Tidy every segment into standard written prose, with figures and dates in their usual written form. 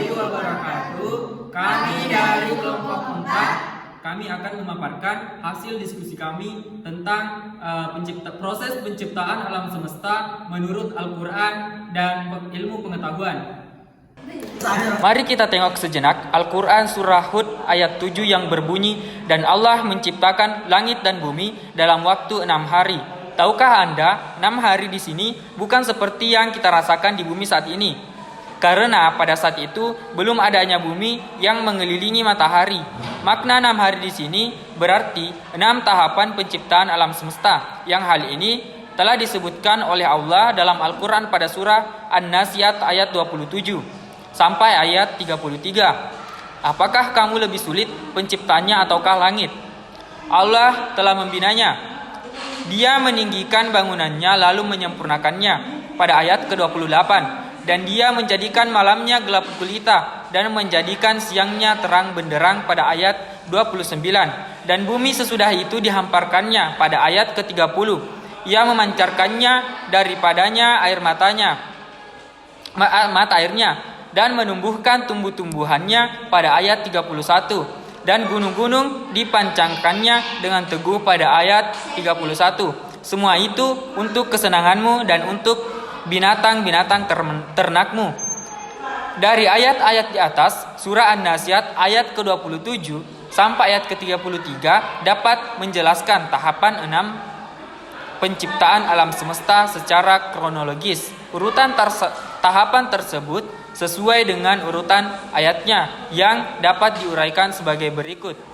warahmatullahi wabarakatuh. Kami dari kelompok 4, kami akan memaparkan hasil diskusi kami tentang proses penciptaan alam semesta menurut Al-Quran dan ilmu pengetahuan. Mari kita tengok sejenak Al-Quran surah Hud ayat 7 yang berbunyi, dan Allah menciptakan langit dan bumi dalam waktu 6 hari. Tahukah Anda, 6 hari di sini bukan seperti yang kita rasakan di bumi saat ini. Karena pada saat itu belum adanya bumi yang mengelilingi matahari. Makna 6 hari di sini berarti 6 tahapan penciptaan alam semesta. Yang hal ini telah disebutkan oleh Allah dalam Al-Quran pada surah An-Nazi'at ayat 27 sampai ayat 33. Apakah kamu lebih sulit penciptanya ataukah langit? Allah telah membinanya. Dia meninggikan bangunannya lalu menyempurnakannya pada ayat ke-28. Dan dia menjadikan malamnya gelap gulita dan menjadikan siangnya terang benderang pada ayat 29. Dan bumi sesudah itu dihamparkannya pada ayat ke-30. Ia memancarkannya daripadanya mata airnya dan menumbuhkan tumbuh-tumbuhannya pada ayat 31. Dan gunung-gunung dipancangkannya dengan teguh pada ayat 31. Semua itu untuk kesenanganmu dan untuk binatang-binatang ternakmu. Dari ayat-ayat di atas, surah An-Nazi'at ayat ke-27 sampai ayat ke-33 dapat menjelaskan tahapan 6 penciptaan alam semesta secara kronologis. Urutan tahapan tersebut sesuai dengan urutan ayatnya yang dapat diuraikan sebagai berikut.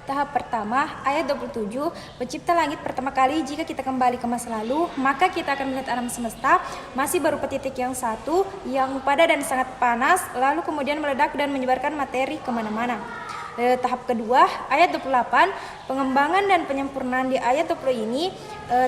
Tahap pertama, ayat 27, pencipta langit pertama kali. Jika kita kembali ke masa lalu, maka kita akan melihat alam semesta masih berupa titik yang satu, yang padat dan sangat panas, lalu kemudian meledak dan menyebarkan materi kemana-mana. Tahap kedua, ayat 28, pengembangan dan penyempurnaan. Di ayat 20 ini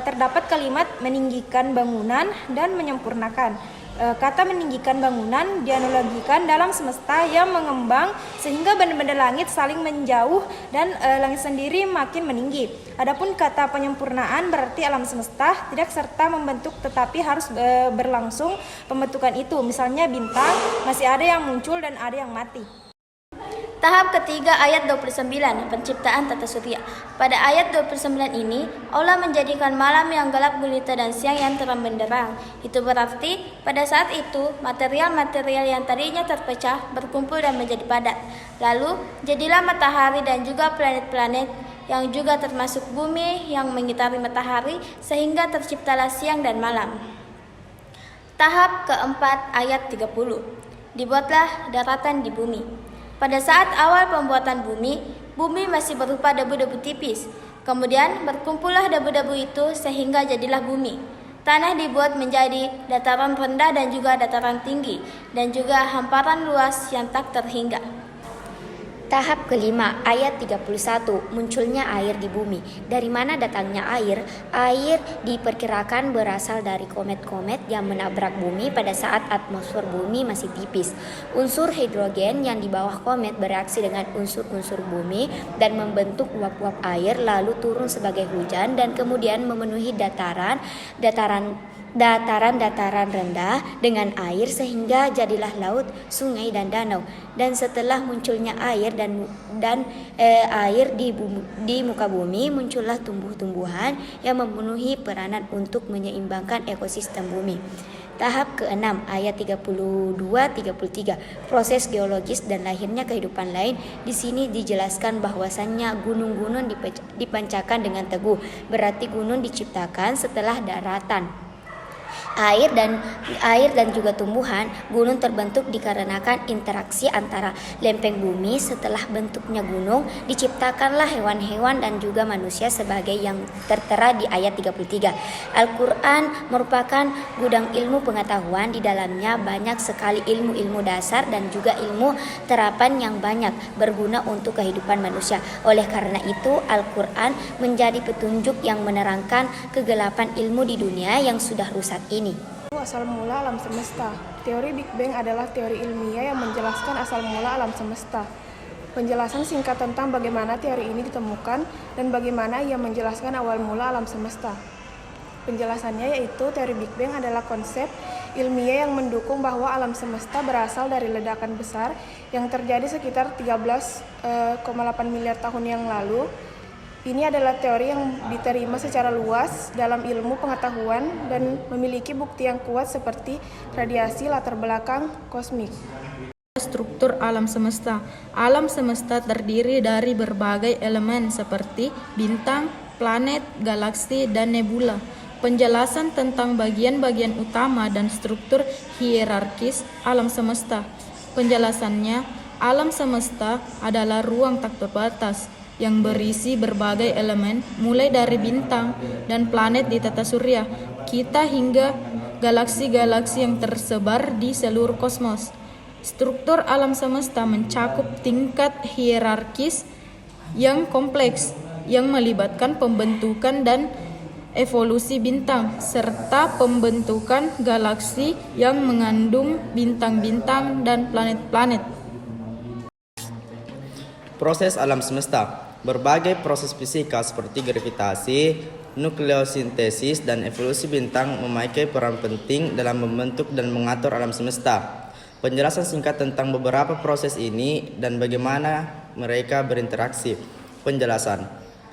terdapat kalimat meninggikan bangunan dan menyempurnakan. Kata meninggikan bangunan dianalogikan dalam semesta yang mengembang sehingga benda-benda langit saling menjauh dan langit sendiri makin meninggi. Adapun kata penyempurnaan berarti alam semesta tidak serta membentuk tetapi harus berlangsung pembentukan itu. Misalnya bintang masih ada yang muncul dan ada yang mati. Tahap ketiga ayat 29, penciptaan tata surya. Pada ayat 29 ini, Allah menjadikan malam yang gelap gulita dan siang yang terang benderang. Itu berarti pada saat itu material-material yang tadinya terpecah berkumpul dan menjadi padat. Lalu jadilah matahari dan juga planet-planet yang juga termasuk bumi yang mengitari matahari sehingga terciptalah siang dan malam. Tahap keempat ayat 30, dibuatlah daratan di bumi. Pada saat awal pembuatan bumi masih berupa debu-debu tipis. Kemudian berkumpullah debu-debu itu sehingga jadilah bumi. Tanah dibuat menjadi dataran rendah dan juga dataran tinggi, dan juga hamparan luas yang tak terhingga. Tahap kelima, ayat 31, munculnya air di bumi. Dari mana datangnya air? Air diperkirakan berasal dari komet-komet yang menabrak bumi pada saat atmosfer bumi masih tipis. Unsur hidrogen yang di bawah komet bereaksi dengan unsur-unsur bumi dan membentuk uap-uap air, lalu turun sebagai hujan dan kemudian memenuhi dataran rendah dengan air sehingga jadilah laut, sungai dan danau. Dan setelah munculnya air air di muka bumi, muncullah tumbuh-tumbuhan yang memenuhi peranan untuk menyeimbangkan ekosistem bumi. Tahap ke-6 ayat 32-33, proses geologis dan lahirnya kehidupan lain. Di sini dijelaskan bahwasannya gunung-gunung dipancakan dengan teguh, berarti gunung diciptakan setelah daratan. Air dan juga tumbuhan. Gunung terbentuk dikarenakan interaksi antara lempeng bumi. Setelah bentuknya gunung, diciptakanlah hewan-hewan dan juga manusia sebagai yang tertera di ayat 33. Al-Quran merupakan gudang ilmu pengetahuan. Di dalamnya banyak sekali ilmu-ilmu dasar dan juga ilmu terapan yang banyak berguna untuk kehidupan manusia. Oleh karena itu, Al-Quran menjadi petunjuk yang menerangkan kegelapan ilmu di dunia yang sudah rusak ini. Asal mula alam semesta. Teori Big Bang adalah teori ilmiah yang menjelaskan asal mula alam semesta. Penjelasan singkat tentang bagaimana teori ini ditemukan dan bagaimana ia menjelaskan awal mula alam semesta. Penjelasannya yaitu teori Big Bang adalah konsep ilmiah yang mendukung bahwa alam semesta berasal dari ledakan besar yang terjadi sekitar 13,8 miliar tahun yang lalu. Ini adalah teori yang diterima secara luas dalam ilmu pengetahuan dan memiliki bukti yang kuat seperti radiasi latar belakang kosmik. Struktur alam semesta. Alam semesta terdiri dari berbagai elemen seperti bintang, planet, galaksi, dan nebula. Penjelasan tentang bagian-bagian utama dan struktur hierarkis alam semesta. Penjelasannya, alam semesta adalah ruang tak terbatas yang berisi berbagai elemen, mulai dari bintang dan planet di tata surya, kita hingga galaksi-galaksi yang tersebar di seluruh kosmos. Struktur alam semesta mencakup tingkat hierarkis yang kompleks yang melibatkan pembentukan dan evolusi bintang serta pembentukan galaksi yang mengandung bintang-bintang dan planet-planet. Proses alam semesta. Berbagai proses fisika seperti gravitasi, nukleosintesis, dan evolusi bintang memakai peran penting dalam membentuk dan mengatur alam semesta. Penjelasan singkat tentang beberapa proses ini dan bagaimana mereka berinteraksi. Penjelasan.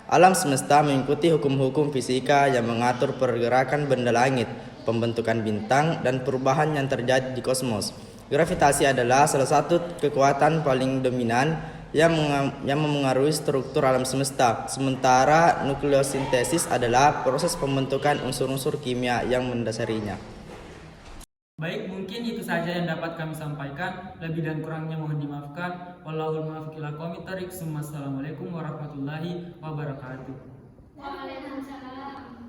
Alam semesta mengikuti hukum-hukum fisika yang mengatur pergerakan benda langit, pembentukan bintang, dan perubahan yang terjadi di kosmos. Gravitasi adalah salah satu kekuatan paling dominan yang memengaruhi struktur alam semesta. Sementara nukleosintesis adalah proses pembentukan unsur-unsur kimia yang mendasarinya. Baik, mungkin itu saja yang dapat kami sampaikan. Lebih dan kurangnya mohon dimaafkan. Wallahul muwaffiq ila aqwamit thoriq. Assalamualaikum warahmatullahi wabarakatuh. Waalaikumsalam.